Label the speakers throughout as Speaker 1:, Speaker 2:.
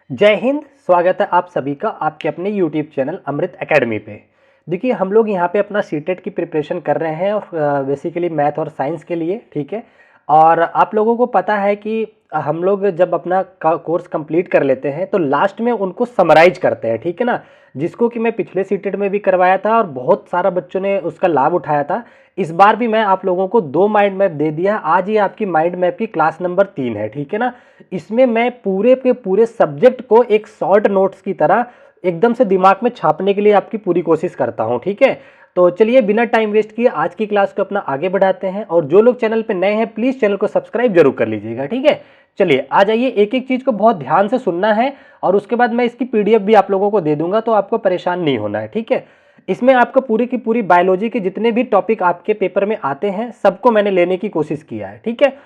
Speaker 1: जय हिंद। स्वागत है आप सभी का आपके अपने यूट्यूब चैनल अमृत एकेडमी पे। देखिए हम लोग यहाँ पे अपना सीटेट की प्रिपरेशन कर रहे हैं और बेसिकली मैथ और साइंस के लिए, ठीक है। और आप लोगों को पता है कि हम लोग जब अपना कोर्स कंप्लीट कर लेते हैं तो लास्ट में उनको समराइज करते हैं, ठीक है ना। जिसको कि मैं पिछले सीटेट में भी करवाया था और बहुत सारा बच्चों ने उसका लाभ उठाया था। इस बार भी मैं आप लोगों को 2 माइंड मैप दे दिया। आज ये आपकी माइंड मैप की क्लास नंबर 3 है, ठीक है ना। इसमें मैं पूरे के पूरे सब्जेक्ट को एक शॉर्ट नोट्स की तरह एकदम से दिमाग में छापने के लिए आपकी पूरी कोशिश करता हूं, ठीक है। तो चलिए बिना टाइम वेस्ट किए आज की क्लास को अपना आगे बढ़ाते हैं। और जो लोग चैनल पे नए हैं प्लीज चैनल को सब्सक्राइब जरूर कर लीजिएगा, ठीक है। चलिए आ जाइए, एक एक चीज को बहुत ध्यान से सुनना है और उसके बाद मैं इसकी पीडीएफ भी आप लोगों को दे दूंगा, तो आपको परेशान नहीं होना है, ठीक है। इसमें आपको पूरी की पूरी बायोलॉजी के जितने भी टॉपिक आपके पेपर में आते हैं सबको मैंने लेने की कोशिश किया है, ठीक है।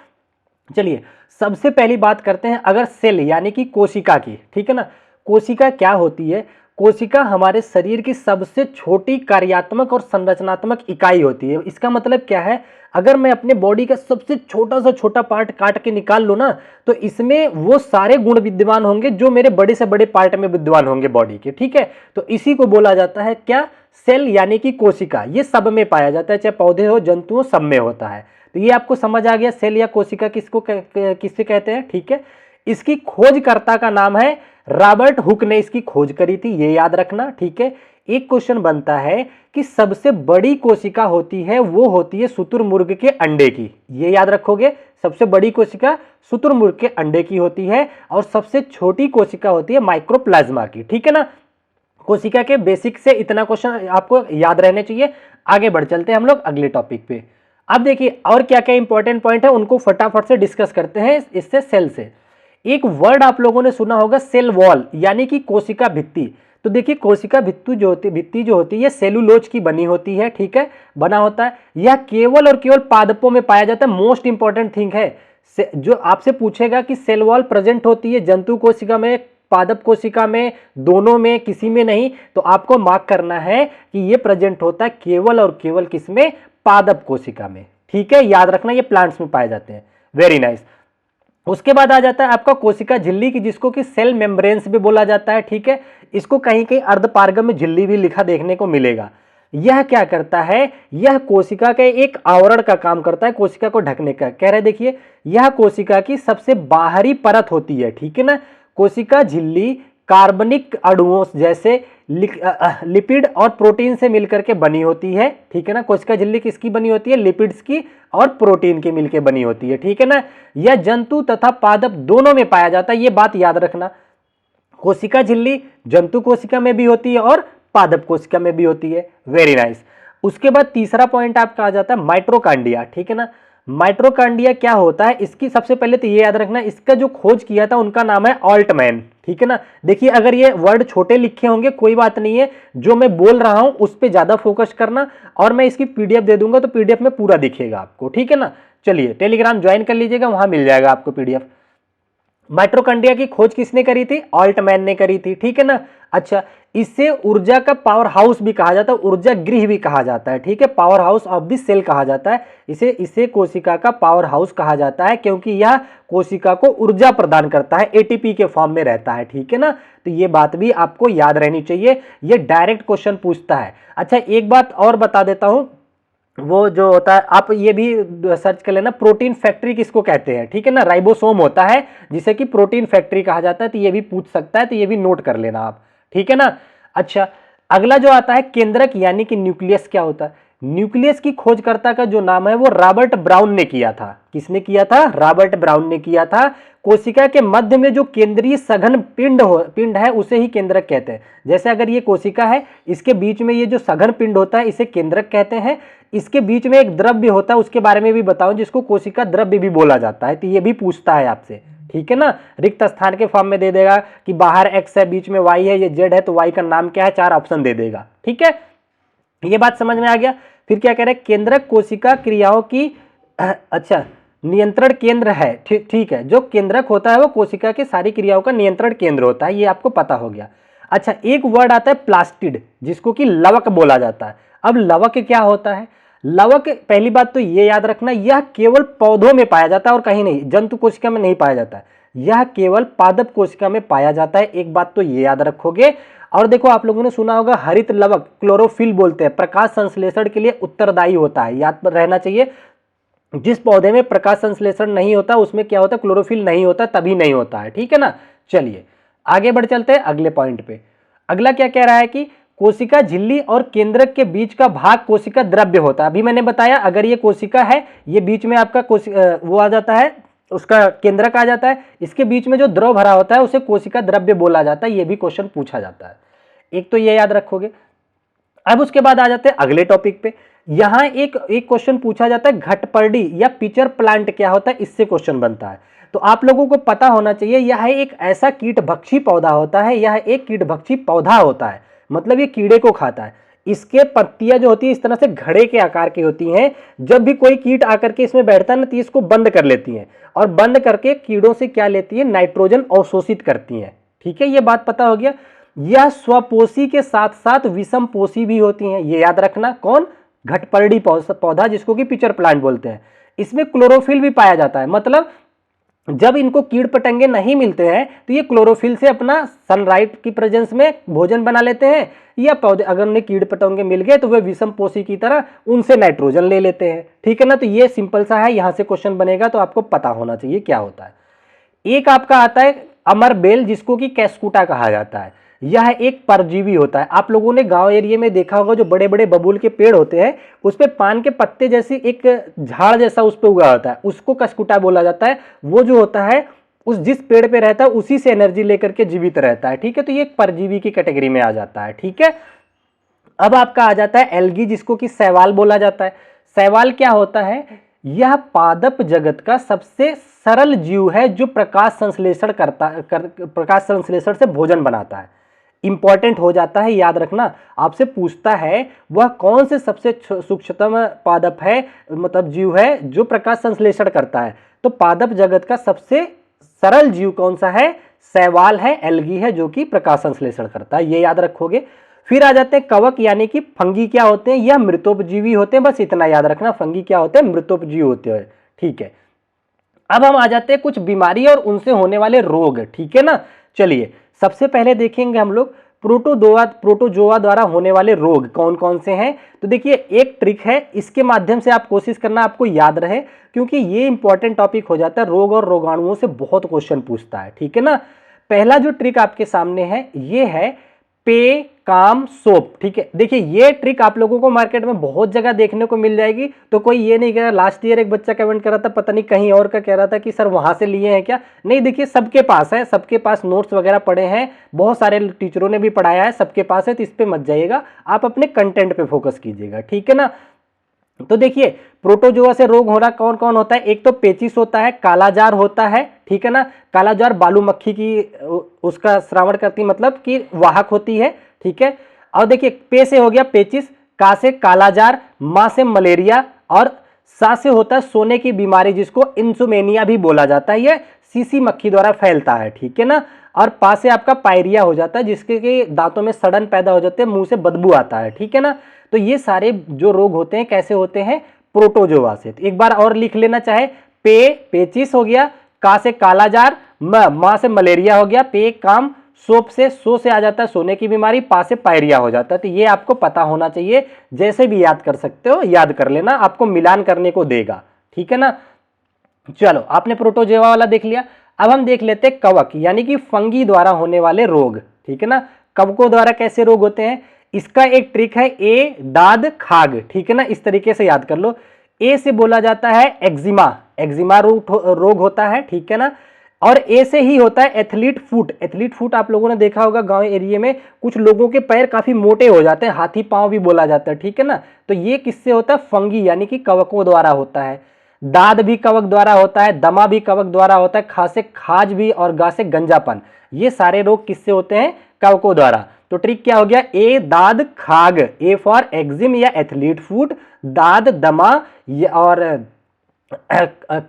Speaker 1: चलिए सबसे पहली बात करते हैं अगर सेल यानी कि कोशिका की, ठीक है ना। कोशिका क्या होती है? कोशिका हमारे शरीर की सबसे छोटी कार्यात्मक और संरचनात्मक इकाई होती है। इसका मतलब क्या है? अगर मैं अपने बॉडी का सबसे छोटा सा छोटा पार्ट काट के निकाल लूं ना, तो इसमें वो सारे गुण विद्यमान होंगे जो मेरे बड़े से बड़े पार्ट में विद्यमान होंगे बॉडी के, ठीक है। तो इसी को बोला जाता है क्या? सेल यानी कि कोशिका। ये सब में पाया जाता है, चाहे पौधे हो जंतु हो, सब में होता है। तो ये आपको समझ आ गया सेल या कोशिका किससे कहते हैं, ठीक है। इसकी खोजकर्ता का नाम है रॉबर्ट हुक ने इसकी खोज करी थी, ये याद रखना, ठीक है। एक क्वेश्चन बनता है कि सबसे बड़ी कोशिका होती है वो होती है शुतुरमुर्ग के अंडे की, ये याद रखोगे। सबसे बड़ी कोशिका शुतुरमुर्ग के अंडे की होती है और सबसे छोटी कोशिका होती है माइक्रोप्लाज्मा की, ठीक है ना। कोशिका के बेसिक से इतना क्वेश्चन आपको याद रहने चाहिए। आगे बढ़ चलते हैं हम लोग अगले टॉपिक पे। अब देखिए और क्या क्या इंपॉर्टेंट पॉइंट है उनको फटाफट से डिस्कस करते हैं इससे सेल से। एक वर्ड आप लोगों ने सुना होगा सेल वॉल यानी कि कोशिका भित्ति। तो देखिए कोशिका भित्ति जो होती है सेलुलोज की बनी होती है, ठीक है, बना होता है। यह केवल और केवल पादपों में पाया जाता है। मोस्ट इंपॉर्टेंट थिंग है जो आपसे पूछेगा कि सेल वॉल प्रेजेंट होती है जंतु कोशिका में, पादप कोशिका में, दोनों में, किसी में नहीं, तो आपको मार्क करना है कि ये प्रेजेंट होता है केवल और केवल किसमें? पादप कोशिका में, ठीक है। याद रखना ये प्लांट्स में पाए जाते हैं। Very nice. उसके बाद आ जाता है आपका कोशिका झिल्ली की, जिसको कि सेल मेम्ब्रेन्स भी बोला जाता है, ठीक है। इसको कहीं कहीं अर्धपारगम में झिल्ली भी लिखा देखने को मिलेगा। यह क्या करता है? यह कोशिका के एक आवरण का काम करता है, कोशिका को ढकने का। कह रहे देखिए यह कोशिका की सबसे बाहरी परत होती है, ठीक है ना। कोशिका झिल्ली कार्बनिक अणुओं जैसे लिपिड और प्रोटीन से मिलकर के बनी होती है, ठीक है ना। कोशिका झिल्ली किसकी बनी होती है? लिपिड्स की और प्रोटीन की मिलकर बनी होती है, ठीक है ना। यह जंतु तथा पादप दोनों में पाया जाता है, ये बात याद रखना। कोशिका झिल्ली जंतु कोशिका में भी होती है और पादप कोशिका में भी होती है। Very nice. उसके बाद तीसरा पॉइंट आपका आ जाता है माइटोकॉन्ड्रिया, ठीक है ना। माइटोकॉन्ड्रिया क्या होता है? इसकी सबसे पहले तो ये याद रखना, इसका जो खोज किया था उनका नाम है ऑल्टमैन, ठीक है ना। देखिए अगर ये वर्ड छोटे लिखे होंगे कोई बात नहीं है, जो मैं बोल रहा हूं उस पर ज्यादा फोकस करना और मैं इसकी पीडीएफ दे दूंगा तो पीडीएफ में पूरा दिखेगा आपको, ठीक है ना। चलिए टेलीग्राम ज्वाइन कर लीजिएगा, वहां मिल जाएगा आपको पीडीएफ। माइटोकॉन्ड्रिया की खोज किसने करी थी? ऑल्टमैन ने करी थी, ठीक है ना। अच्छा, इसे ऊर्जा का पावर हाउस भी कहा जाता है, ऊर्जा गृह भी कहा जाता है, ठीक है। Power house of the cell कहा जाता है इसे कोशिका का पावर हाउस कहा जाता है, क्योंकि यह कोशिका को ऊर्जा प्रदान करता है, एटीपी के फॉर्म में रहता है, ठीक है ना। तो ये बात भी आपको याद रहनी चाहिए, ये डायरेक्ट क्वेश्चन पूछता है। अच्छा एक बात और बता देता हूं, वो जो होता है आप ये भी सर्च कर लेना, प्रोटीन फैक्ट्री किसको कहते हैं, ठीक है ना। राइबोसोम होता है जिसे कि प्रोटीन फैक्ट्री कहा जाता है, तो ये भी पूछ सकता है, तो ये भी नोट कर लेना आप, ठीक है ना। अच्छा अगला जो आता है केंद्रक यानी कि न्यूक्लियस क्या होता है? न्यूक्लियस की खोजकर्ता का जो नाम है वो रॉबर्ट ब्राउन ने किया था। किसने किया था? रॉबर्ट ब्राउन ने किया था। कोशिका के मध्य में जो केंद्रीय सघन पिंड है उसे ही केंद्रक कहते हैं। जैसे अगर ये कोशिका है, इसके बीच में ये जो सघन पिंड होता है इसे केंद्रक कहते हैं। इसके बीच में एक द्रव्य होता है, उसके बारे में भी बताऊं, जिसको कोशिका द्रव्य भी बोला जाता है, तो ये भी पूछता है आपसे, ठीक है ना। रिक्त स्थान के फॉर्म में दे देगा कि बाहर एक्स है, बीच में वाई है, ये जेड है, तो वाई का नाम क्या है, 4 ऑप्शन दे देगा, ठीक है। ये बात समझ में आ गया। फिर क्या कह रहे हैं? केंद्रक कोशिका क्रियाओं की अच्छा नियंत्रण केंद्र है, ठीक है। जो केंद्रक होता है वो कोशिका की सारी क्रियाओं का नियंत्रण केंद्र होता है, ये आपको पता हो गया। अच्छा एक वर्ड आता है प्लास्टिड, जिसको कि लवक बोला जाता है। अब लवक क्या होता है? लवक पहली बात तो ये याद रखना, यह केवल पौधों में पाया जाता है और कहीं नहीं, जंतु कोशिका में नहीं पाया जाता है। यह केवल पादप कोशिका में पाया जाता है। एक बात तो ये याद रखोगे। और देखो, आप लोगों ने सुना होगा हरित लवक क्लोरोफिल बोलते हैं, प्रकाश संश्लेषण के लिए उत्तरदायी होता है, याद रहना चाहिए। जिस पौधे में प्रकाश संश्लेषण नहीं होता उसमें क्या होता है, क्लोरोफिल नहीं होता, तभी नहीं होता है, ठीक है ना। चलिए आगे बढ़ चलते हैं अगले पॉइंट पे। अगला क्या कह रहा है कि कोशिका झिल्ली और केंद्रक के बीच का भाग कोशिका द्रव्य होता है। अभी मैंने बताया, अगर ये कोशिका है, ये बीच में आपका वो आ जाता है, उसका केंद्रक आ जाता है, इसके बीच में जो द्रव भरा होता है उसे कोशिका द्रव्य बोला जाता है। ये भी क्वेश्चन पूछा जाता है, एक तो ये याद रखोगे। अब उसके बाद आ जाते हैं अगले टॉपिक पे। यहां एक क्वेश्चन पूछा जाता है, घटपर्डी या पिचर प्लांट क्या होता है, इससे क्वेश्चन बनता है। तो आप लोगों को पता होना चाहिए, यह एक ऐसा कीटभक्षी पौधा होता है, यह एक कीटभक्षी पौधा होता है, मतलब ये कीड़े को खाता है। इसके पत्तियां जो होती है इस तरह से घड़े के आकार की होती हैं। जब भी कोई कीट आकर के इसमें बैठता है ना, तो इसको बंद कर लेती हैं, और बंद करके कीड़ों से क्या लेती है, नाइट्रोजन अवशोषित करती हैं। ठीक है, ये बात पता हो गया। यह स्वपोषी के साथ साथ विषम पोषी भी होती हैं, ये याद रखना। कौन? घटपर्डी पौधा, जिसको कि पिचर प्लांट बोलते हैं। इसमें क्लोरोफिल भी पाया जाता है, मतलब जब इनको कीड़ पतंगे नहीं मिलते हैं तो ये क्लोरोफिल से अपना सनलाइट की प्रेजेंस में भोजन बना लेते हैं, या पौधे अगर उन्हें कीड़ पतंगे मिल गए तो वे विषम पोषी की तरह उनसे नाइट्रोजन ले लेते हैं। ठीक है ना, तो ये सिंपल सा है, यहां से क्वेश्चन बनेगा तो आपको पता होना चाहिए क्या होता है। एक आपका आता है अमरबेल, जिसको कि कैस्कुटा कहा जाता है। यह एक परजीवी होता है। आप लोगों ने गांव एरिया में देखा होगा, जो बड़े बड़े बबूल के पेड़ होते हैं उस पे पान के पत्ते जैसी एक झाड़ जैसा उस पे उगा होता है, उसको कैस्कुटा बोला जाता है। वो जो होता है उस जिस पेड़ पे रहता है उसी से एनर्जी लेकर के जीवित रहता है। ठीक है, तो ये एक परजीवी की कैटेगरी में आ जाता है। ठीक है, अब आपका आ जाता है एल्गी, जिसको कि शैवाल बोला जाता है। शैवाल क्या होता है? यह पादप जगत का सबसे सरल जीव है जो प्रकाश संश्लेषण प्रकाश संश्लेषण से भोजन बनाता है। इंपॉर्टेंट हो जाता है, याद रखना। आपसे पूछता है वह कौन से सबसे सूक्ष्मतम पादप है, मतलब जीव है जो प्रकाश संश्लेषण करता है। तो पादप जगत का सबसे सरल जीव कौन सा है? शैवाल है, एल्गी है, जो कि प्रकाश संश्लेषण करता है, ये याद रखोगे। फिर आ जाते हैं कवक, यानी कि फंगी क्या होते हैं? यह मृतोपजीवी होते हैं, बस इतना याद रखना, फंगी क्या होते हैं? मृतोपजीवी होते हैं। ठीक है, अब हम आ जाते हैं कुछ बीमारी और उनसे होने वाले रोग। ठीक है ना, चलिए सबसे पहले देखेंगे हम लोग प्रोटोजोआ द्वारा होने वाले रोग कौन कौन से हैं। तो देखिए, एक ट्रिक है, इसके माध्यम से आप कोशिश करना आपको याद रहे, क्योंकि ये इंपॉर्टेंट टॉपिक हो जाता है। रोग और रोगाणुओं से बहुत क्वेश्चन पूछता है। ठीक है ना, पहला जो ट्रिक आपके सामने है ये है पे काम सोप। ठीक है, देखिए ये ट्रिक आप लोगों को मार्केट में बहुत जगह देखने को मिल जाएगी। तो कोई ये नहीं कह रहा, लास्ट ईयर एक बच्चा कमेंट कर रहा था, पता नहीं कहीं और का कह रहा था कि सर वहां से लिए हैं क्या। नहीं, देखिए सबके पास है, सबके पास नोट्स वगैरह पड़े हैं, बहुत सारे टीचरों ने भी पढ़ाया है, सबके पास है। तो इस पे मत जाइएगा, आप अपने कंटेंट पे फोकस कीजिएगा। ठीक है ना, तो देखिए प्रोटोजोआ से रोग हो रहा कौन कौन होता है? एक तो पेचिस होता है, कालाजार होता है। ठीक है ना, कालाजार बालू मक्खी की उसका श्रावण करती, मतलब कि वाहक होती है। ठीक है, और देखिए पे से हो गया पेचिस, का से कालाजार, मां से मलेरिया, और सा से होता है सोने की बीमारी, जिसको इंसुमेनिया भी बोला जाता है। ये सीसी मक्खी द्वारा फैलता है। ठीक है ना, और पा से आपका पायरिया हो जाता है, जिसके कि दांतों में सड़न पैदा हो जाते हैं, मुंह से बदबू आता है। ठीक है ना, तो ये सारे जो रोग होते हैं कैसे होते हैं? प्रोटोजोआ से। तो एक बार और लिख लेना, चाहे पेचिस हो गया, का से कालाजार, मां से मलेरिया हो गया, पे काम सोप से, सो से आ जाता है सोने की बीमारी, पा से पायरिया हो जाता है। तो ये आपको पता होना चाहिए, जैसे भी याद कर सकते हो याद कर लेना, आपको मिलान करने को देगा। ठीक है ना, चलो आपने प्रोटोजोआ वाला देख लिया। अब हम देख लेते हैं कवक, यानी कि फंगी द्वारा होने वाले रोग। ठीक है ना, कवकों द्वारा कैसे रोग होते हैं? इसका एक ट्रिक है, ए दाद खाग। ठीक है ना, इस तरीके से याद कर लो। ए से बोला जाता है एक्जिमा, एक्जिमा रोग होता है। ठीक है ना, और ए से ही होता है एथलीट फुट। एथलीट फुट आप लोगों ने देखा होगा, गांव एरिया में कुछ लोगों के पैर काफी मोटे हो जाते हैं, हाथी पांव भी बोला जाता है। ठीक है ना, तो ये किससे होता है? फंगी, यानी कि कवकों द्वारा होता है। दाद भी कवक द्वारा होता है, दमा भी कवक द्वारा होता है, खा से खाज भी, और गा से गंजापन। ये सारे रोग किससे होते हैं? कवकों द्वारा। तो ट्रिक क्या हो गया? ए दाद खाग, ए फॉर एक्जिम या एथलीट फुट, दाद दमा और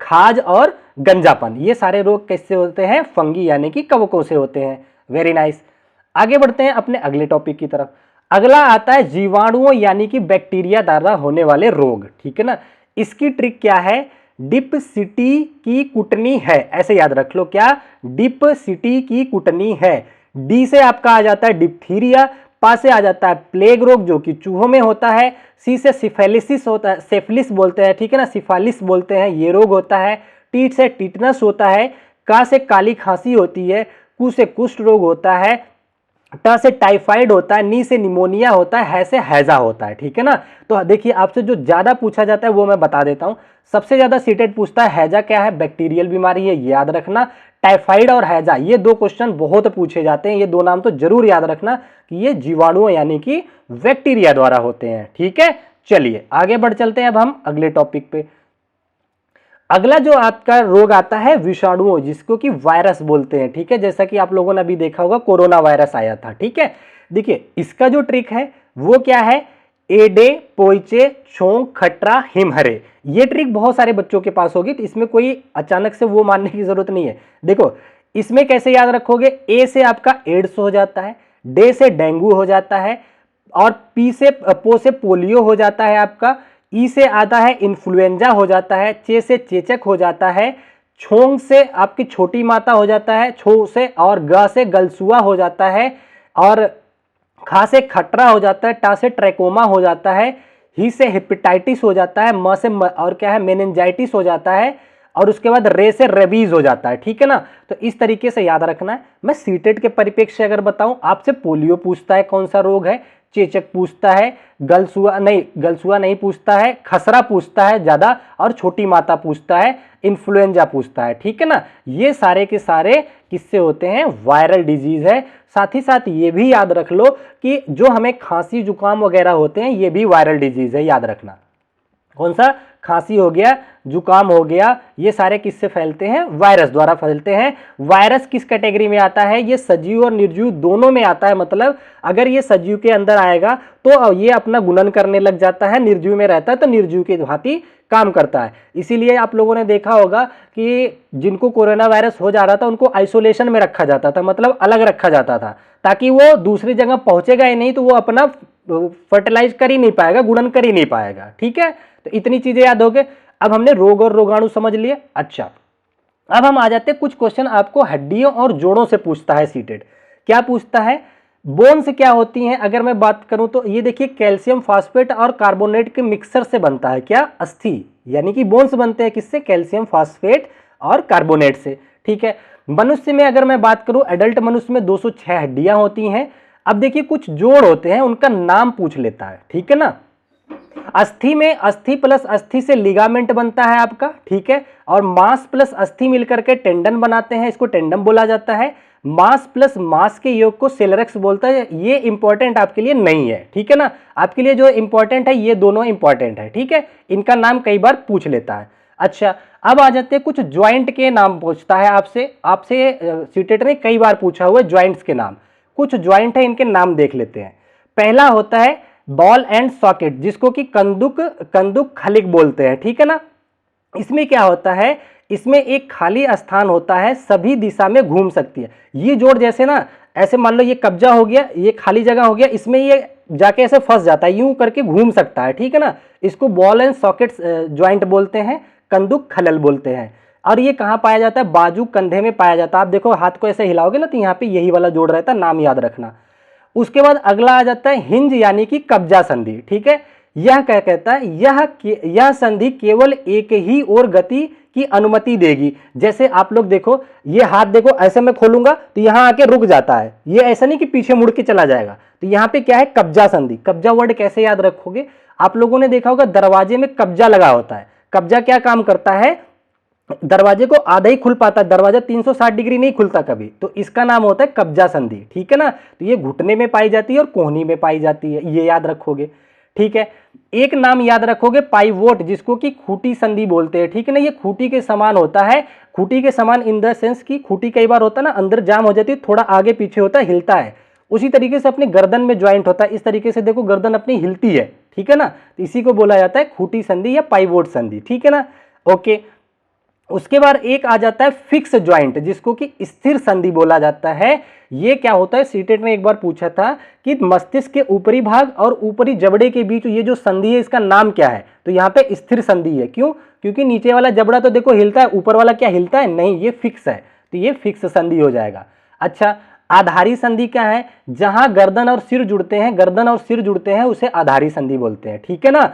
Speaker 1: खाज और गंजापन। ये सारे रोग किससे होते हैं? फंगी, यानी कि कवकों से होते हैं। वेरी नाइस, आगे बढ़ते हैं अपने अगले टॉपिक की तरफ। अगला आता है जीवाणुओं यानी कि बैक्टीरिया द्वारा होने वाले रोग। ठीक है ना, इसकी ट्रिक क्या है? डिप्सिटी की कुटनी है, ऐसे याद रख लो, क्या, डिप्सिटी की कुटनी है। डी से आपका आ जाता है डिप्थीरिया, पा से आ जाता है प्लेग रोग जो कि चूहों में होता है, सी से सिफेलिसिस होता है, सेफलिस बोलते हैं, ठीक है ना, सिफालिस बोलते हैं, ये रोग होता है। टी से टिटनस होता है, का से काली खांसी होती है, कु से कुष्ठ रोग होता है, ट से टाइफाइड होता है, नी से निमोनिया होता है से हैजा होता है, ठीक है ना। तो देखिए आपसे जो ज्यादा पूछा जाता है वो मैं बता देता हूं। सबसे ज्यादा सीटेट पूछता है हैजा क्या है, बैक्टीरियल बीमारी है, याद रखना। टाइफाइड और हैजा ये दो क्वेश्चन बहुत पूछे जाते हैं, ये दो नाम तो जरूर याद रखना कि ये जीवाणुओं यानी कि बैक्टीरिया द्वारा होते हैं, ठीक है। चलिए आगे बढ़ चलते हैं अब हम अगले टॉपिक पे। अगला जो आपका रोग आता है विषाणुओं, जिसको कि वायरस बोलते हैं, ठीक है, जैसा कि आप लोगों ने अभी देखा होगा कोरोना वायरस आया था, ठीक है। देखिए इसका जो ट्रिक है वो क्या है, एडे पोइचे छोंक खटरा हिमहरे, ये ट्रिक बहुत सारे बच्चों के पास होगी, तो इसमें कोई अचानक से वो मानने की जरूरत नहीं है। देखो इसमें कैसे याद रखोगे, ए से आपका एड्स हो जाता है, डे से डेंगू हो जाता है, और पी से पो से पोलियो हो जाता है आपका, ई से आता है इन्फ्लुएंजा हो जाता है, चे से चेचक हो जाता है, छोंग से आपकी छोटी माता हो जाता है, छो से और ग से गलसुआ हो जाता है, और खा से खटरा हो जाता है, टा से ट्रैकोमा हो जाता है, ही से हेपेटाइटिस हो जाता है, म से और क्या है मेनिंजाइटिस हो जाता है, और उसके बाद रे से रेबीज हो जाता है, ठीक है ना। तो इस तरीके से याद रखना है। मैं सीटेट के परिप्रेक्ष्य से अगर बताऊं, आपसे पोलियो पूछता है कौन सा रोग है, चेचक पूछता है, गलसुआ नहीं पूछता है, खसरा पूछता है ज्यादा, और छोटी माता पूछता है, इन्फ्लुएंजा पूछता है, ठीक है ना। ये सारे के सारे किससे होते हैं, वायरल डिजीज है। साथ ही साथ ये भी याद रख लो कि जो हमें खांसी जुकाम वगैरह होते हैं ये भी वायरल डिजीज है, याद रखना। कौन सा, खांसी हो गया, जुकाम हो गया, ये सारे किससे फैलते हैं, वायरस द्वारा फैलते हैं। वायरस किस कैटेगरी में आता है, ये सजीव और निर्जीव दोनों में आता है। मतलब अगर ये सजीव के अंदर आएगा तो ये अपना गुणन करने लग जाता है, निर्जीव में रहता है तो निर्जीव की भांति काम करता है। इसीलिए आप लोगों ने देखा होगा कि जिनको कोरोना वायरस हो जा रहा था उनको आइसोलेशन में रखा जाता था, मतलब अलग रखा जाता था, ताकि वो दूसरी जगह पहुंचेगा ही नहीं, तो वो अपना फर्टिलाइज कर ही नहीं पाएगा, गुणन कर ही नहीं पाएगा, ठीक है। तो इतनी चीजें याद हो गए। अब हमने रोग और रोगाणु समझ लिए। अच्छा अब हम आ जाते हैं, कुछ क्वेश्चन आपको हड्डियों और जोड़ों से पूछता है सीटेट। क्या पूछता है, बोन्स क्या होती हैं, अगर मैं बात करूं तो ये देखिए कैल्शियम फास्फेट और कार्बोनेट के मिक्सर से बनता है, क्या, अस्थि, यानी कि बोन्स बनते हैं किससे, कैल्शियम फास्फेट और कार्बोनेट से, ठीक है। मनुष्य में अगर मैं बात करूं, एडल्ट मनुष्य में 206 हड्डियां होती हैं। अब देखिए कुछ जोड़ होते हैं उनका नाम पूछ लेता है, ठीक है ना। अस्थि में अस्थि प्लस अस्थि से लिगामेंट बनता है आपका, ठीक है, और मांस प्लस अस्थि मिलकर के टेंडन बनाते हैं, इसको टेंडम बोला जाता है। मांस प्लस मांस के योग को सेलरेक्स बोलता है। ये इंपॉर्टेंट आपके लिए नहीं है, ठीक है ना, आपके लिए जो इंपॉर्टेंट है ये दोनों इंपॉर्टेंट है, ठीक है, इनका नाम कई बार पूछ लेता है। अच्छा अब आ जाते हैं, कुछ ज्वाइंट के नाम पूछता है आपसे सीटेट ने कई बार पूछा हुआ है ज्वाइंट्स के नाम। कुछ ज्वाइंट है, इनके नाम देख लेते हैं। पहला होता है बॉल एंड सॉकेट, जिसको कि कंदुक खलिक बोलते हैं, ठीक है ना। इसमें क्या होता है, इसमें एक खाली स्थान होता है, सभी दिशा में घूम सकती है। ये जोड़ जैसे ना, ऐसे मान लो ये कब्जा हो गया, ये खाली जगह हो गया, इसमें ये जाके ऐसे फंस जाता है, यूं करके घूम सकता है, ठीक है ना। इसको बॉल एंड सॉकेट ज्वाइंट बोलते हैं, कंदुक खलल बोलते हैं। और ये कहाँ पाया जाता है, बाजू कंधे में पाया जाता है। आप देखो हाथ को ऐसे हिलाओगे ना तो यहाँ पे यही वाला जोड़ रहता है, नाम याद रखना। उसके बाद अगला आ जाता है हिंज यानी कि कब्जा संधि, ठीक है। यह क्या कहता है, यह संधि केवल एक ही ओर गति की अनुमति देगी। जैसे आप लोग देखो, ये हाथ देखो, ऐसे मैं खोलूंगा तो यहां आके रुक जाता है, ये ऐसा नहीं कि पीछे मुड़ के चला जाएगा। तो यहाँ पे क्या है, कब्जा संधि। कब्जा वर्ड कैसे याद रखोगे, आप लोगों ने देखा होगा दरवाजे में कब्जा लगा होता है। कब्जा क्या काम करता है, दरवाजे को आधा ही खुल पाता है, दरवाजा 360 डिग्री नहीं खुलता कभी, तो इसका नाम होता है कब्जा संधि, ठीक है ना। तो ये घुटने में पाई जाती है और कोहनी में पाई जाती है, ये याद रखोगे, ठीक है। एक नाम याद रखोगे पाइवोट, जिसको कि खूटी संधि बोलते हैं, ठीक है ना। ये खूटी के समान होता है, खूटी के समान इन द सेंस की खूटी कई बार होता है ना अंदर जाम हो जाती है, थोड़ा आगे पीछे होता है, हिलता है। उसी तरीके से अपने गर्दन में ज्वाइंट होता है, इस तरीके से देखो गर्दन अपनी हिलती है, ठीक है ना। तो इसी को बोला जाता है खूटी संधि या पाइवोट संधि, ठीक है ना। ओके उसके बाद एक आ जाता है फिक्स ज्वाइंट, जिसको कि स्थिर संधि बोला जाता है। ये क्या होता है, सीटेट ने एक बार पूछा था कि मस्तिष्क के ऊपरी भाग और ऊपरी जबड़े के बीच ये जो संधि है इसका नाम क्या है, तो यहाँ पे स्थिर संधि है। क्यों? क्योंकि नीचे वाला जबड़ा तो देखो हिलता है, ऊपर वाला क्या हिलता है? नहीं, ये फिक्स है, तो ये फिक्स संधि हो जाएगा। अच्छा, आधारी संधि क्या है? जहां गर्दन और सिर जुड़ते हैं, गर्दन और सिर जुड़ते हैं उसे आधारी संधि बोलते हैं। ठीक है ना।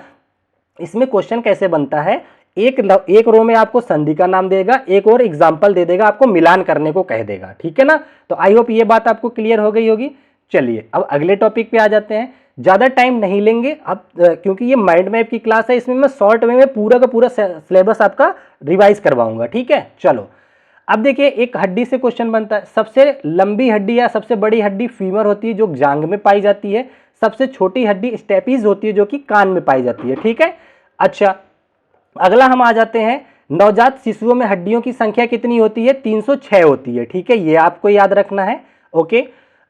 Speaker 1: इसमें क्वेश्चन कैसे बनता है, एक रो में आपको संधि का नाम देगा, एक और एग्जाम्पल दे देगा, आपको मिलान करने को कह देगा। ठीक है ना। तो आई होप ये बात आपको क्लियर हो गई होगी। चलिए अब अगले टॉपिक पे आ जाते हैं, ज्यादा टाइम नहीं लेंगे अब, क्योंकि ये माइंड मैप की क्लास है, इसमें मैं शॉर्ट वे में पूरा का पूरा सिलेबस आपका रिवाइज करवाऊंगा। ठीक है, चलो अब देखिए एक हड्डी से क्वेश्चन बनता है। सबसे लंबी हड्डी या सबसे बड़ी हड्डी फीमर होती है जो जांग में पाई जाती है। सबसे छोटी हड्डी स्टेपीज होती है जो कि कान में पाई जाती है। ठीक है। अच्छा, अगला हम आ जाते हैं, नवजात शिशुओं में हड्डियों की संख्या कितनी होती है? 306 होती है। ठीक है, ये आपको याद रखना है। ओके।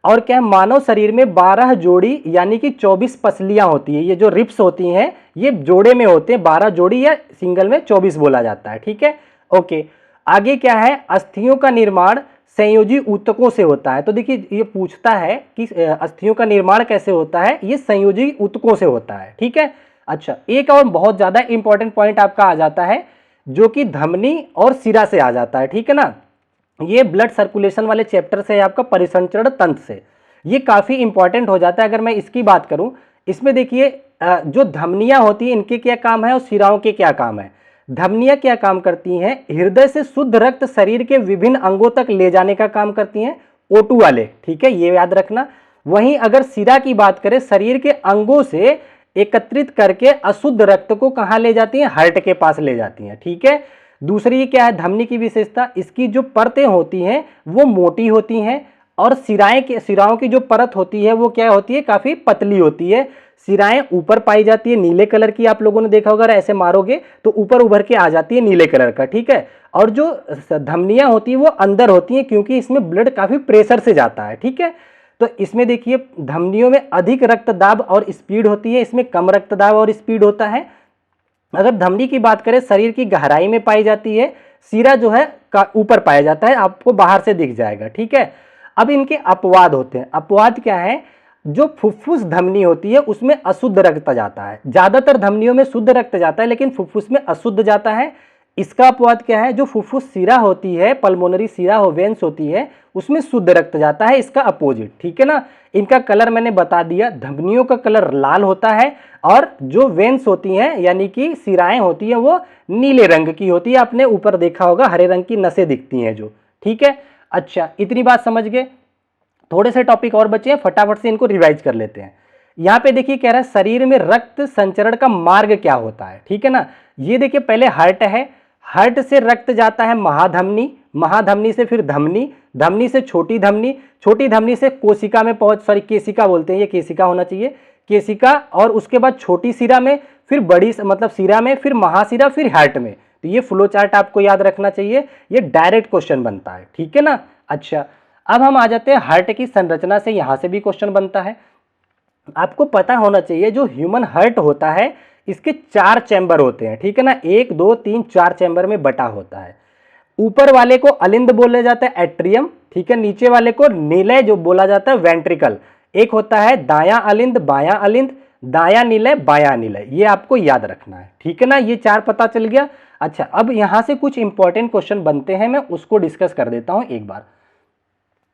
Speaker 1: और क्या, मानव शरीर में 12 जोड़ी यानी कि 24 पसलियां होती है। ये जो रिप्स होती हैं ये जोड़े में होते हैं, 12 जोड़ी या सिंगल में 24 बोला जाता है। ठीक है। ओके, आगे क्या है, अस्थियों का निर्माण संयोजी ऊतकों से होता है। तो देखिए ये पूछता है कि अस्थियों का निर्माण कैसे होता है, ये संयोजी ऊतकों से होता है। ठीक है। अच्छा, एक और बहुत ज्यादा इंपॉर्टेंट पॉइंट आपका आ जाता है जो कि धमनी और सिरा से आ जाता है। ठीक है ना। ये ब्लड सर्कुलेशन वाले चैप्टर से, आपका परिसंचरण तंत्र से, ये काफी इंपॉर्टेंट हो जाता है। अगर मैं इसकी बात करूं, इसमें देखिए जो धमनियां होती हैं इनके क्या काम है और सिराओं के क्या काम है। धमनियां क्या काम करती हैं, हृदय से शुद्ध रक्त शरीर के विभिन्न अंगों तक ले जाने का काम करती हैं, O2 वाले। ठीक है, ये याद रखना। वहीं अगर सिरा की बात करें, शरीर के अंगों से एकत्रित करके अशुद्ध रक्त को कहां ले जाती हैं? हार्ट के पास ले जाती हैं। ठीक है। दूसरी क्या है धमनी की विशेषता, इसकी जो परतें होती हैं वो मोटी होती हैं और सिराओं की जो परत होती है वो क्या होती है? काफी पतली होती है। सिराएं ऊपर पाई जाती है, नीले कलर की, आप लोगों ने देखा होगा, ऐसे मारोगे तो ऊपर उभर के आ जाती है नीले कलर का। ठीक है। और जो धमनियां होती है वो अंदर होती है, क्योंकि इसमें ब्लड काफी प्रेशर से जाता है। ठीक है। तो इसमें देखिए धमनियों में अधिक रक्तदाब और स्पीड होती है, इसमें कम रक्तदाब और स्पीड होता है। अगर धमनी की बात करें, शरीर की गहराई में पाई जाती है, सिरा जो है ऊपर पाया जाता है, आपको बाहर से दिख जाएगा। ठीक है। अब इनके अपवाद होते हैं। अपवाद क्या है, जो फुफ्फुस धमनी होती है उसमें अशुद्ध रक्त जाता है। ज्यादातर धमनियों में शुद्ध रक्त जाता है लेकिन फुफ्फुस में अशुद्ध जाता है। इसका अपवाद क्या है, जो फुफ्फुस सिरा होती है, पल्मोनरी सिरा हो वेंस होती है, उसमें शुद्ध रक्त जाता है, इसका अपोजिट। ठीक है ना। इनका कलर मैंने बता दिया, धमनियों का कलर लाल होता है और जो वेंस होती हैं यानी कि सिराएं होती हैं वो नीले रंग की होती है। आपने ऊपर देखा होगा हरे रंग की नसें दिखती हैं जो। ठीक है। अच्छा, इतनी बात समझ गए। थोड़े से टॉपिक और बचे हैं, फटाफट से इनको रिवाइज कर लेते हैं। यहाँ पे देखिए कह रहा है शरीर में रक्त संचरण का मार्ग क्या होता है। ठीक है ना। ये देखिए पहले हार्ट है, हार्ट से रक्त जाता है महाधमनी, महाधमनी से फिर धमनी, धमनी से छोटी धमनी, छोटी धमनी से कोशिका में केशिका बोलते हैं, ये केशिका होना चाहिए, केशिका, और उसके बाद छोटी सिरा में, फिर बड़ी मतलब सिरा में, फिर महासिरा, फिर हार्ट में। तो ये फ्लो चार्ट आपको याद रखना चाहिए, ये डायरेक्ट क्वेश्चन बनता है। ठीक है ना। अच्छा, अब हम आ जाते हैं हार्ट की संरचना से, यहां से भी क्वेश्चन बनता है। आपको पता होना चाहिए जो ह्यूमन हार्ट होता है इसके 4 चैम्बर होते हैं। ठीक है ना, 1 2 3 4 चैम्बर में बटा होता है। ऊपर वाले को अलिंद बोला जाता है, एट्रियम। ठीक है। नीचे वाले को निलय जो बोला जाता है, वेंट्रिकल। एक होता है दायां अलिंद, बायां अलिंद, दायां निलय, बायां निलय, ये आपको याद रखना है। ठीक है ना, ये 4 पता चल गया। अच्छा, अब यहां से कुछ इंपॉर्टेंट क्वेश्चन बनते हैं, मैं उसको डिस्कस कर देता हूं एक बार।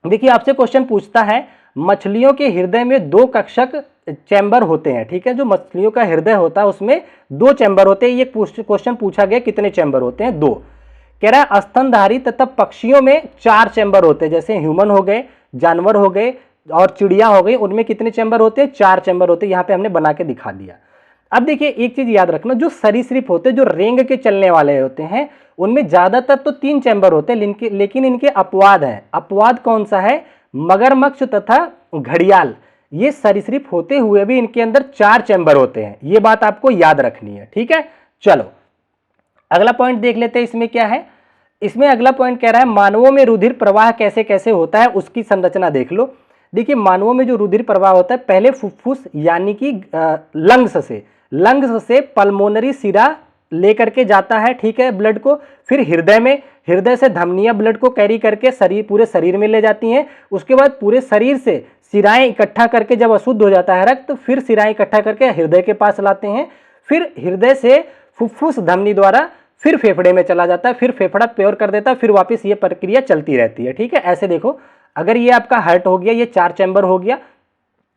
Speaker 1: देखिए आपसे क्वेश्चन पूछता है, मछलियों के हृदय में 2 कक्षक चैम्बर होते हैं। ठीक है, जो मछलियों का हृदय होता है उसमें 2 चैम्बर होते हैं। ये क्वेश्चन पूछा गया कितने चैम्बर होते हैं? 2। कह रहा है स्तनधारी तथा पक्षियों में 4 चैम्बर होते हैं, जैसे ह्यूमन हो गए, जानवर हो गए और चिड़िया हो गई, उनमें कितने चैम्बर होते हैं? 4 चैम्बर होते हैं। यहाँ पे हमने बना के दिखा दिया। अब देखिए एक चीज याद रखना, जो सरीसृप होते हैं, जो रेंग के चलने वाले होते हैं, उनमें ज्यादातर तो 3 चैम्बर होते हैं, लेकिन इनके अपवाद हैं। अपवाद कौन सा है? मगरमच्छ तथा घड़ियाल, ये सरीसृप होते हुए भी इनके अंदर 4 चैम्बर होते हैं। ये बात आपको याद रखनी है। ठीक है। चलो अगला पॉइंट देख लेते हैं, इसमें क्या है। इसमें अगला पॉइंट कह रहा है मानवों में रुधिर प्रवाह कैसे कैसे होता है, उसकी संरचना देख लो। देखिए मानवों में जो रुधिर प्रवाह होता है, पहले फुफ्फुस यानी कि लंग्स से पल्मोनरी सिरा, पल्मोनरी सिरा, पल्मोनरी सिरा, पल्मोनरी सिरा, लेकर के जाता है, ठीक है, ब्लड को। फिर हृदय में, हृदय से धमनियां ब्लड को कैरी करके शरीर, पूरे शरीर में ले जाती हैं। उसके बाद पूरे शरीर से सिराएं इकट्ठा करके, जब अशुद्ध हो जाता है रक्त, फिर सिराएं इकट्ठा करके हृदय के पास लाते हैं। फिर हृदय से फुफ्फुस धमनी द्वारा फिर फेफड़े में चला जाता है, फिर फेफड़ा प्योर कर देता है, फिर वापस ये प्रक्रिया चलती रहती है, ठीक है। ऐसे देखो, अगर ये आपका हार्ट हो गया, ये 4 चैम्बर हो गया,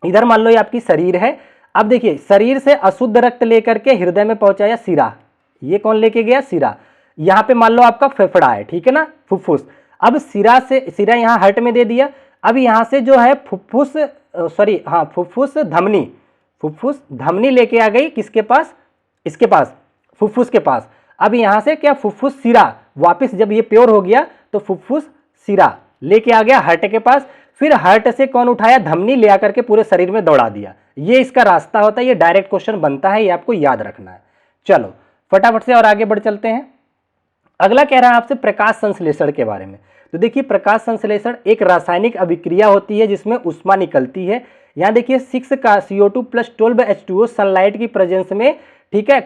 Speaker 1: इधर मान लो ये आपकी शरीर है। अब देखिए, शरीर से अशुद्ध रक्त लेकर के हृदय में पहुंचाया सिरा, ये कौन लेके गया? सिरा। यहां पे मान लो आपका फेफड़ा है, ठीक है ना, फुफ्फुस। अब सिरा से, सिरा यहां हार्ट में दे दिया। अब यहां से जो है फुफ्फुस, सॉरी हाँ, फुफ्फुस धमनी, फुफ्फुस धमनी लेके आ गई किसके पास? इसके पास, फुफ्फुस के पास। अब यहां से क्या, फुफ्फुस सिरा, वापस जब ये प्योर हो गया तो फुफ्फुस सिरा लेके आ गया हार्ट के पास। फिर हार्ट से कौन उठाया? धमनी ले आकर के पूरे शरीर में दौड़ा दिया। ये इसका रास्ता होता है, ये डायरेक्ट क्वेश्चन बनता है, ये आपको याद रखना है। चलो फटाफट से और आगे बढ़ चलते हैं। अगला कह रहा है आपसे प्रकाश संश्लेषण के बारे में। तो देखिए, प्रकाश संश्लेषण एक रासायनिक अभिक्रिया होती है जिसमें ऊष्मा निकलती है। यहाँ देखिए 6 का CO2 + 12 H2O सनलाइट की प्रेजेंस में, ठीक है,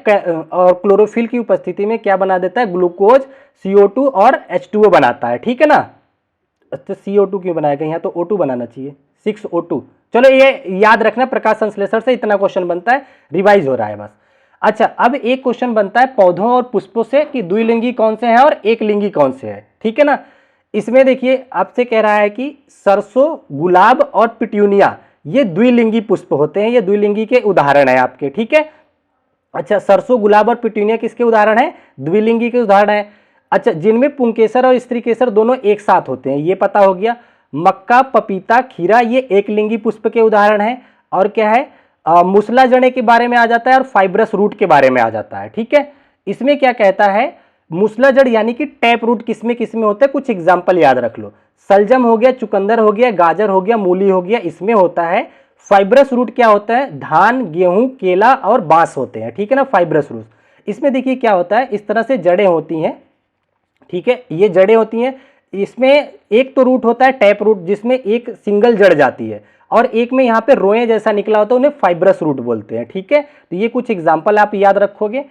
Speaker 1: और क्लोरोफिल की उपस्थिति में क्या बना देता है? ग्लूकोज, CO2 और H2O बनाता है, ठीक है ना। अच्छा, CO2 क्यों बनाया गया? यहाँ तो O2 बनाना चाहिए, 6O2। चलो ये याद रखना, प्रकाश संश्लेषण से इतना क्वेश्चन बनता है, रिवाइज हो रहा है बस। अच्छा, अब एक क्वेश्चन बनता है पौधों और पुष्पों से कि द्विलिंगी कौन से हैं और एक लिंगी कौन से हैं, ठीक है ना। इसमें देखिए आपसे कह रहा है कि सरसों, गुलाब और पिट्यूनिया ये द्विलिंगी पुष्प होते हैं, ये द्विलिंगी के उदाहरण है आपके, ठीक है। अच्छा, सरसों, गुलाब और पिट्यूनिया किसके उदाहरण है? द्विलिंगी के उदाहरण है। अच्छा, जिनमें पुंकेसर और स्त्री केसर दोनों एक साथ होते हैं, ये पता हो गया। मक्का, पपीता, खीरा ये एक लिंगी पुष्प के उदाहरण है। और क्या है? मुसला जड़े के बारे में आ जाता है और फाइब्रस रूट के बारे में आ जाता है, ठीक है। इसमें क्या कहता है? मुसला जड़ यानी कि टैप रूट किसमें किसमें होता है? कुछ एग्जाम्पल याद रख लो। सलजम हो गया, चुकंदर हो गया, गाजर हो गया, मूली हो गया, इसमें होता है। फाइब्रस रूट क्या होता है? धान, गेहूं, केला और बांस होते हैं, ठीक है ना, फाइब्रस रूट। इसमें देखिए क्या होता है, इस तरह से जड़ें होती हैं, ठीक है, ये जड़ें होती हैं। इसमें एक तो रूट होता है टैप रूट, जिसमें एक सिंगल जड़ जाती है, और एक में यहाँ पे रोए जैसा निकला होता है, उन्हें फाइब्रस रूट बोलते हैं, ठीक है। तो ये कुछ एग्जाम्पल आप याद रखोगे।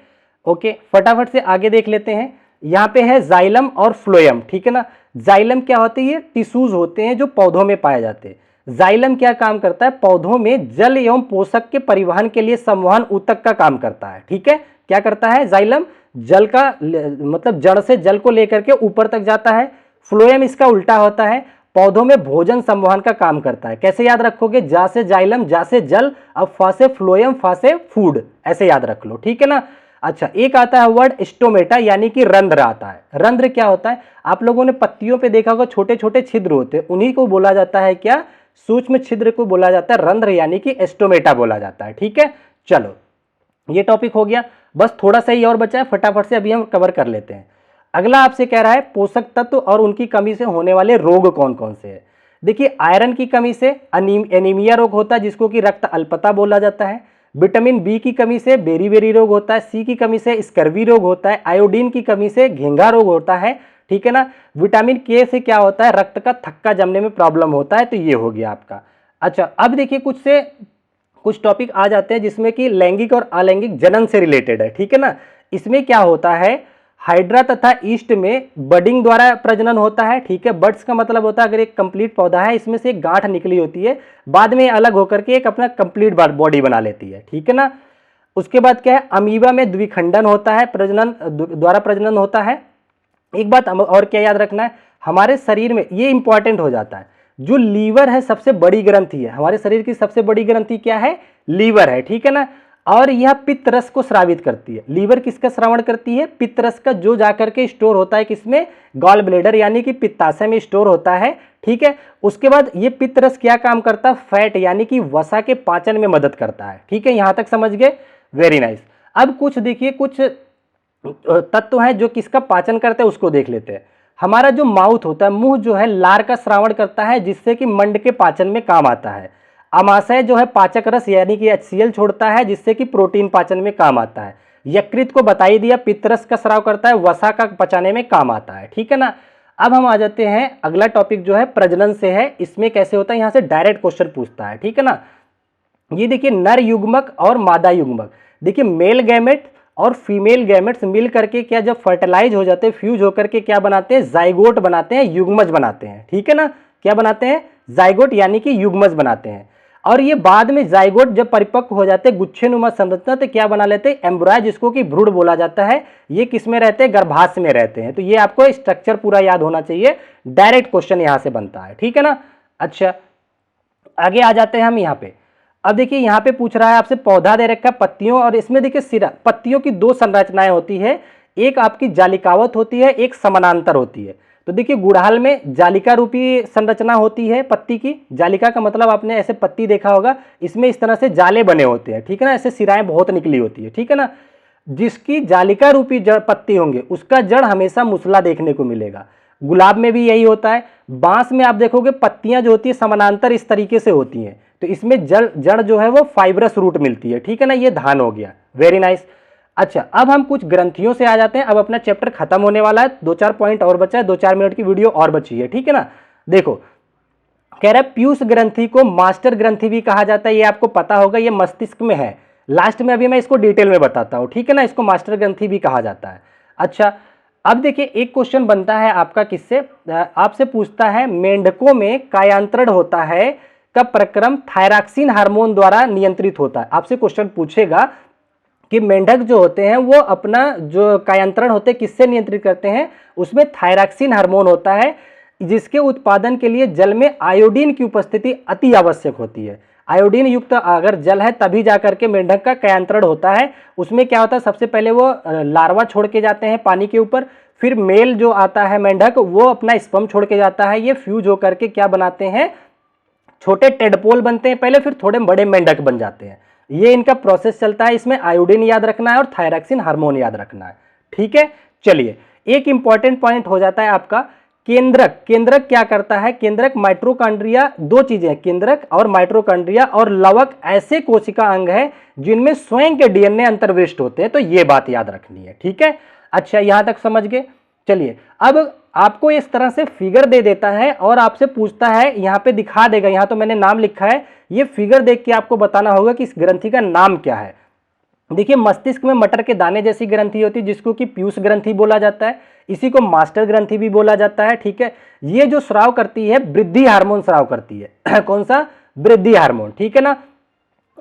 Speaker 1: ओके, फटाफट से आगे देख लेते हैं। यहाँ पे है जाइलम और फ्लोएम, ठीक है ना। जाइलम क्या होती है? टिश्यूज होते हैं जो पौधों में पाए जाते हैं। जाइलम क्या काम करता है? पौधों में जल एवं पोषक के परिवहन के लिए संवहन ऊतक का काम करता है, ठीक है। क्या करता है जाइलम? जल का, मतलब जड़ से जल को लेकर के ऊपर तक जाता है। फ्लोएम इसका उल्टा होता है, पौधों में भोजन संवहन का काम करता है। कैसे याद रखोगे? जा से जाइलम, जा से जल, अब फा से फ्लोएम, फा से फूड, ऐसे याद रख लो, ठीक है ना। अच्छा, एक आता है वर्ड स्टोमेटा, यानी कि रंध्र आता है। रंध्र क्या होता है? आप लोगों ने पत्तियों पे देखा होगा, छोटे छोटे छिद्र होते हैं, उन्हीं को बोला जाता है क्या? सूक्ष्म छिद्र को बोला जाता है रंध्र, यानी कि स्टोमेटा बोला जाता है, ठीक है। चलो ये टॉपिक हो गया, बस थोड़ा सा ही और बचा है, फटाफट से अभी हम कवर कर लेते हैं। अगला आपसे कह रहा है पोषक तत्व और उनकी कमी से होने वाले रोग कौन कौन से हैं। देखिए, आयरन की कमी से एनीमिया रोग होता है, जिसको कि रक्त अल्पता बोला जाता है। विटामिन बी की कमी से बेरी रोग होता है। सी की कमी से स्कर्वी रोग होता है। आयोडीन की कमी से घेंघा रोग होता है, ठीक है ना। विटामिन के से क्या होता है? रक्त का थक्का जमने में प्रॉब्लम होता है। तो ये हो गया आपका। अच्छा, अब देखिए कुछ टॉपिक आ जाते हैं जिसमें कि लैंगिक और अलैंगिक जनन से रिलेटेड है, ठीक है ना। इसमें क्या होता है? हाइड्रा तथा ईस्ट में बडिंग द्वारा प्रजनन होता है, ठीक है। बड्स का मतलब होता है अगर एक कंप्लीट पौधा है, इसमें से एक गांठ निकली होती है, बाद में अलग होकर के एक अपना कंप्लीट बॉडी बना लेती है, ठीक है ना। उसके बाद क्या है? अमीबा में द्विखंडन होता है, प्रजनन द्वारा प्रजनन होता है। एक बात और क्या याद रखना है, हमारे शरीर में ये इंपॉर्टेंट हो जाता है, जो लीवर है सबसे बड़ी ग्रंथि है, हमारे शरीर की सबसे बड़ी ग्रंथि क्या है? लीवर है, ठीक है ना। और यह पित्त रस को स्रावित करती है। लीवर किसका श्रावण करती है? पित्त रस का, जो जाकर के स्टोर होता है किसमें? गॉल ब्लेडर यानी कि पित्ताशय में स्टोर होता है, ठीक है। उसके बाद ये पित्त रस क्या काम करता है? फैट यानी कि वसा के पाचन में मदद करता है, ठीक है। यहां तक समझ गए? Very nice. अब कुछ देखिए, कुछ तत्व हैं जो किसका पाचन करते हैं, उसको देख लेते हैं। हमारा जो माउथ होता है, मुंह जो है, लार का श्रावण करता है, जिससे कि मंड के पाचन में काम आता है। अमाशय जो है पाचक रस यानी कि HCl छोड़ता है, जिससे कि प्रोटीन पाचन में काम आता है। यकृत को बता ही दिया, पित्तरस का स्राव करता है, वसा का पचाने में काम आता है, ठीक है ना। अब हम आ जाते हैं, अगला टॉपिक जो है प्रजनन से है। इसमें कैसे होता है? यहां से डायरेक्ट क्वेश्चन पूछता है, ठीक है ना। ये देखिए, नर युग्मक और मादा युग्मक। देखिए, मेल गैमेट और फीमेल गैमेट्स मिल करके क्या जब फर्टिलाइज हो जाते हैं, फ्यूज होकर के क्या बनाते हैं, जाइगोट बनाते हैं, युग्मज बनाते हैं, ठीक है ना। क्या बनाते हैं, जाइगोट यानी कि युग्मज बनाते हैं। और ये बाद में जाइगोट जब परिपक्व हो जाते हैं गुच्छेनुमा संरचना, तो क्या बना लेते हैं, एम्ब्रॉय, जिसको कि भ्रूण बोला जाता है। ये किस में रहते हैं, गर्भाशय में रहते हैं। तो ये आपको स्ट्रक्चर पूरा याद होना चाहिए, डायरेक्ट क्वेश्चन यहां से बनता है, ठीक है ना। अच्छा, आगे आ जाते हैं हम यहाँ पे। अब देखिए यहाँ पे पूछ रहा है आपसे, पौधा दे रखा है पत्तियों, और इसमें देखिए सिरा, पत्तियों की दो संरचनाएं होती है, एक आपकी जालिकावत होती है, एक समानांतर होती है। तो देखिए गुड़हल में जालिका रूपी संरचना होती है पत्ती की। जालिका का मतलब आपने ऐसे पत्ती देखा होगा, इसमें इस तरह से जाले बने होते हैं, ठीक है ना, ऐसे सिराएं बहुत निकली होती है, ठीक है ना। जिसकी जालिका रूपी जड़ पत्ती होंगे उसका जड़ हमेशा मुसला देखने को मिलेगा। गुलाब में भी यही होता है। बांस में आप देखोगे पत्तियां जो होती है समानांतर इस तरीके से होती हैं, तो इसमें जड़ जो है वो फाइब्रस रूट मिलती है, ठीक है ना। ये धान हो गया, वेरी नाइस। अच्छा, अब हम कुछ ग्रंथियों से आ जाते हैं। अब अपना चैप्टर खत्म होने वाला है, 2-4 पॉइंट और बचा है, 2-4 मिनट की वीडियो और बची है, ठीक है ना। देखो, कह रहा है पीयूष ग्रंथि को मास्टर ग्रंथि भी कहा जाता है, ये आपको पता होगा, ये मस्तिष्क में है। लास्ट में अभी मैं इसको डिटेल में बताता हूं, ठीक है ना। इसको मास्टर ग्रंथि भी कहा जाता है। अच्छा, अब देखिए एक क्वेश्चन बनता है आपका, किससे, आपसे पूछता है मेंढकों में कायांतरण होता है का प्रक्रम थायरॉक्सिन हार्मोन द्वारा नियंत्रित होता है। आपसे क्वेश्चन पूछेगा कि मेंढक जो होते हैं वो अपना जो कायांतरण होते हैं किससे नियंत्रित करते हैं, उसमें थायरॉक्सिन हार्मोन होता है, जिसके उत्पादन के लिए जल में आयोडीन की उपस्थिति अति आवश्यक होती है। आयोडीन युक्त अगर जल है तभी जाकर के मेंढक का कायांतरण होता है। उसमें क्या होता है, सबसे पहले वो लार्वा छोड़ के जाते हैं पानी के ऊपर, फिर मेल जो आता है मेंढक वो अपना स्पर्म छोड़ के जाता है। ये फ्यूज होकर के क्या बनाते हैं, छोटे टेडपोल बनते हैं पहले, फिर थोड़े बड़े मेंढक बन जाते हैं। ये इनका प्रोसेस चलता है। इसमें आयोडीन याद रखना है और थायरॉक्सिन हार्मोन याद रखना है, ठीक है। चलिए, एक इंपॉर्टेंट पॉइंट हो जाता है आपका केंद्रक। केंद्रक क्या करता है, केंद्रक माइटोकॉन्ड्रिया, दो चीजें, केंद्रक और माइटोकॉन्ड्रिया और लवक ऐसे कोशिका अंग है जिनमें स्वयं के डीएनए अंतर्विष्ट होते हैं। तो ये बात याद रखनी है, ठीक है। अच्छा, यहां तक समझ गए। चलिए, अब आपको इस तरह से फिगर दे देता है और आपसे पूछता है, यहां पे दिखा देगा, यहां तो मैंने नाम लिखा है, ये फिगर देख के आपको बताना होगा कि इस ग्रंथि का नाम क्या है। देखिए, मस्तिष्क में मटर के दाने जैसी ग्रंथि होती है जिसको कि पीयूष ग्रंथि बोला जाता है, इसी को मास्टर ग्रंथि भी बोला जाता है, ठीक है। ये जो स्राव करती है, वृद्धि हार्मोन स्राव करती है कौन सा, वृद्धि हार्मोन, ठीक है ना।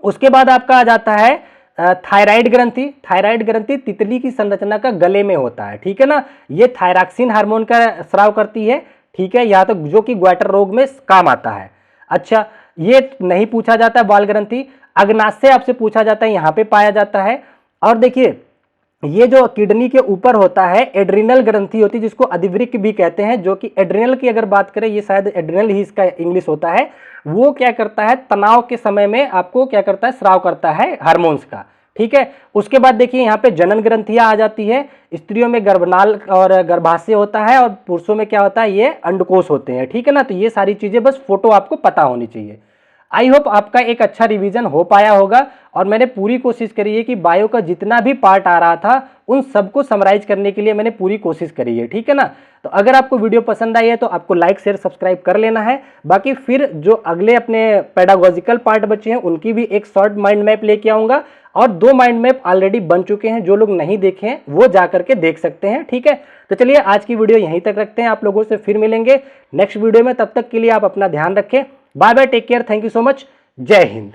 Speaker 1: उसके बाद आपका आ जाता है थायराइड ग्रंथि। थायराइड ग्रंथि तितली की संरचना का गले में होता है, ठीक है ना। ये थायरॉक्सिन हार्मोन का स्राव करती है, ठीक है, यहाँ तक जो कि ग्वाटर रोग में काम आता है। अच्छा, ये नहीं पूछा जाता है बाल ग्रंथि। अग्नाशय आपसे पूछा जाता है, यहाँ पे पाया जाता है। और देखिए, ये जो किडनी के ऊपर होता है एड्रिनल ग्रंथि होती है, जिसको अधिवृक्क भी कहते हैं, जो कि एड्रिनल की अगर बात करें, ये शायद एड्रिनल ही इसका इंग्लिश होता है। वो क्या करता है, तनाव के समय में आपको क्या करता है, स्राव करता है हार्मोन्स का, ठीक है। उसके बाद देखिए यहाँ पे जनन ग्रंथियां आ जाती है। स्त्रियों में गर्भनाल और गर्भाशय होता है और पुरुषों में क्या होता है, ये अंडकोश होते हैं, ठीक है ना। तो ये सारी चीजें बस फोटो आपको पता होनी चाहिए। आई होप आपका एक अच्छा रिवीजन हो पाया होगा और मैंने पूरी कोशिश करी है कि बायो का जितना भी पार्ट आ रहा था उन सबको समराइज करने के लिए मैंने पूरी कोशिश करी है, ठीक है ना। तो अगर आपको वीडियो पसंद आई है तो आपको लाइक शेयर सब्सक्राइब कर लेना है। बाकी फिर जो अगले अपने पेडागोजिकल पार्ट बचे हैं उनकी भी एक शॉर्ट माइंड मैप लेके आऊंगा, और 2 माइंड मैप ऑलरेडी बन चुके हैं, जो लोग नहीं देखे हैं वो जा करके देख सकते हैं, ठीक है। तो चलिए, आज की वीडियो यहीं तक रखते हैं, आप लोगों से फिर मिलेंगे नेक्स्ट वीडियो में। तब तक के लिए आप अपना ध्यान रखें। Bye bye, take care, thank you so much, जय हिंद।